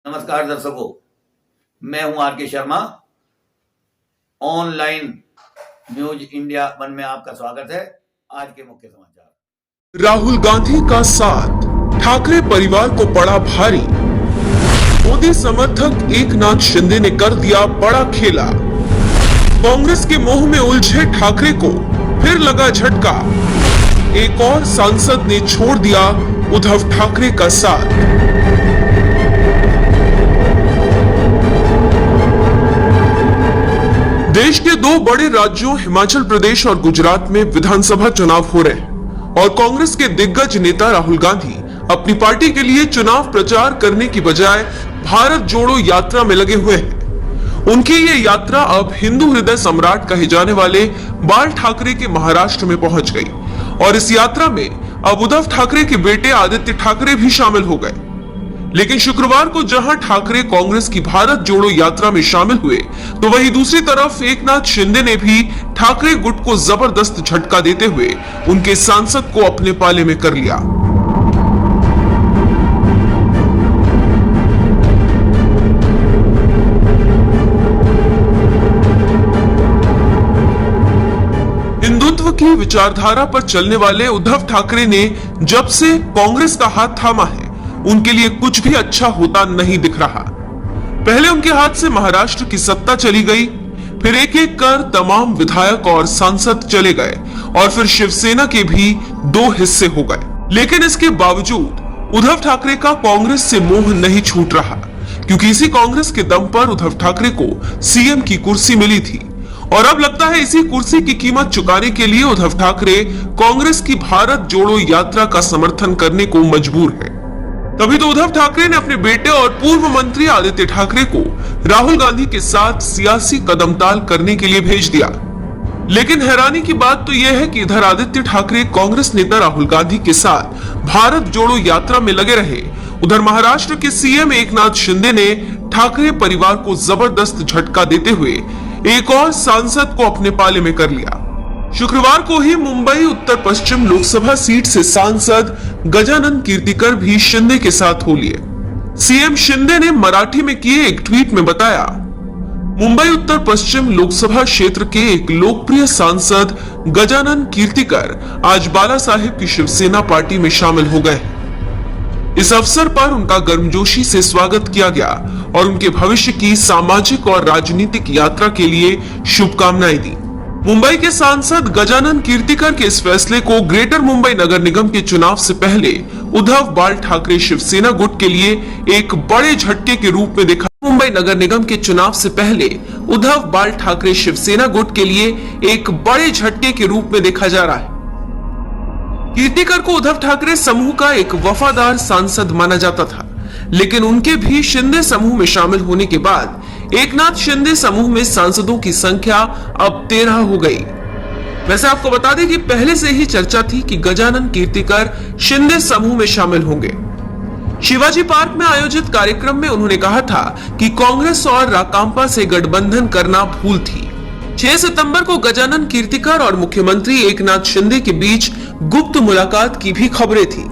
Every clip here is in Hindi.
नमस्कार दर्शकों, मैं हूं R K. Sharma. Online news India 1 में आपका स्वागत है। आज के मुख्य समाचार। राहुल गांधी का साथ ठाकरे परिवार को पड़ा भारी। मोदी समर्थक एकनाथ शिंदे ने कर दिया बड़ा खेला। कांग्रेस के मोह में उलझे ठाकरे को फिर लगा झटका। एक और सांसद ने छोड़ दिया उद्धव ठाकरे का साथ। देश के दो बड़े राज्यों हिमाचल प्रदेश और गुजरात में विधानसभा चुनाव हो रहे हैं और कांग्रेस के दिग्गज नेता राहुल गांधी अपनी पार्टी के लिए चुनाव प्रचार करने की बजाय भारत जोड़ो यात्रा में लगे हुए हैं। उनकी ये यात्रा अब हिंदू हृदय सम्राट कहे जाने वाले बाल ठाकरे के महाराष्ट्र में पहुंच गई और इस यात्रा में अब उद्धव ठाकरे के बेटे आदित्य ठाकरे भी शामिल हो गए। लेकिन शुक्रवार को जहां ठाकरे कांग्रेस की भारत जोड़ो यात्रा में शामिल हुए, तो वहीं दूसरी तरफ एकनाथ शिंदे ने भी ठाकरे गुट को जबरदस्त झटका देते हुए उनके सांसद को अपने पाले में कर लिया। हिंदुत्व की विचारधारा पर चलने वाले उद्धव ठाकरे ने जब से कांग्रेस का हाथ थामा है, उनके लिए कुछ भी अच्छा होता नहीं दिख रहा। पहले उनके हाथ से महाराष्ट्र की सत्ता चली गई, फिर एक एक कर तमाम विधायक और सांसद चले गए और फिर शिवसेना के भी 2 हिस्से हो गए। लेकिन इसके बावजूद उद्धव ठाकरे का कांग्रेस से मोह नहीं छूट रहा, क्योंकि इसी कांग्रेस के दम पर उद्धव ठाकरे को सीएम की कुर्सी मिली थी और अब लगता है इसी कुर्सी की कीमत चुकाने के लिए उद्धव ठाकरे कांग्रेस की भारत जोड़ो यात्रा का समर्थन करने को मजबूर है। तभी तो उद्धव ठाकरे ने अपने बेटे और पूर्व मंत्री आदित्य ठाकरे को राहुल गांधी के साथ सियासी कदमताल करने के लिए भेज दिया। लेकिन हैरानी की बात तो यह है कि इधर आदित्य ठाकरे कांग्रेस नेता राहुल गांधी के साथ भारत जोड़ो यात्रा में लगे रहे, उधर महाराष्ट्र के सीएम एकनाथ शिंदे ने ठाकरे परिवार को जबरदस्त झटका देते हुए एक और सांसद को अपने पाले में कर लिया। शुक्रवार को ही मुंबई उत्तर पश्चिम लोकसभा सीट से सांसद गजानन कीर्तिकर भी शिंदे के साथ हो लिए। सीएम शिंदे ने मराठी में किए एक ट्वीट में बताया, मुंबई उत्तर पश्चिम लोकसभा क्षेत्र के एक लोकप्रिय सांसद गजानन कीर्तिकर आज बाला साहेब की शिवसेना पार्टी में शामिल हो गए। इस अवसर पर उनका गर्मजोशी से स्वागत किया गया और उनके भविष्य की सामाजिक और राजनीतिक यात्रा के लिए शुभकामनाएं दी। मुंबई के सांसद गजानन कीर्तिकर के इस फैसले को ग्रेटर मुंबई नगर निगम के चुनाव से पहले उद्धव बाल ठाकरे शिवसेना गुट के लिए एक बड़े झटके के रूप में देखा। मुंबई नगर निगम के चुनाव से पहले उद्धव बाल ठाकरे शिवसेना गुट के लिए एक बड़े झटके के रूप में देखा जा रहा है। कीर्तिकर को उद्धव ठाकरे समूह का एक वफादार सांसद माना जाता था, लेकिन उनके भी शिंदे समूह में शामिल होने के बाद एकनाथ शिंदे समूह में सांसदों की संख्या अब 13 हो गई। वैसे आपको बता दें कि पहले से ही चर्चा थी कि गजानन कीर्तिकर शिंदे समूह में शामिल होंगे। शिवाजी पार्क में आयोजित कार्यक्रम में उन्होंने कहा था कि कांग्रेस और राकांपा से गठबंधन करना भूल थी। 6 सितंबर को गजानन कीर्तिकर और मुख्यमंत्री एकनाथ शिंदे के बीच गुप्त मुलाकात की भी खबरें थी।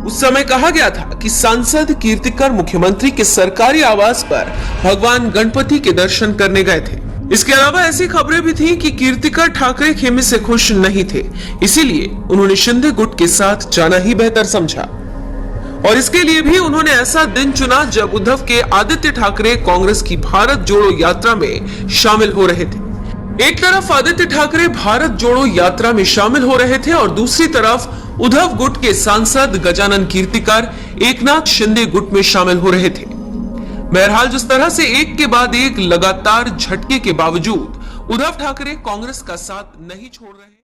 उस समय कहा गया था कि सांसद कीर्तिकर मुख्यमंत्री के सरकारी आवास पर भगवान गणपति के दर्शन करने गए थे। इसके अलावा ऐसी खबरें भी थी कि कीर्तिकर ठाकरे खेमे से खुश नहीं थे, इसीलिए उन्होंने शिंदे गुट के साथ जाना ही बेहतर समझा और इसके लिए भी उन्होंने ऐसा दिन चुना जब उद्धव के आदित्य ठाकरे कांग्रेस की भारत जोड़ो यात्रा में शामिल हो रहे थे। एक तरफ आदित्य ठाकरे भारत जोड़ो यात्रा में शामिल हो रहे थे और दूसरी तरफ उद्धव गुट के सांसद गजानन कीर्तिकर एकनाथ शिंदे गुट में शामिल हो रहे थे। बहरहाल जिस तरह से एक के बाद एक लगातार झटके के बावजूद उद्धव ठाकरे कांग्रेस का साथ नहीं छोड़ रहे।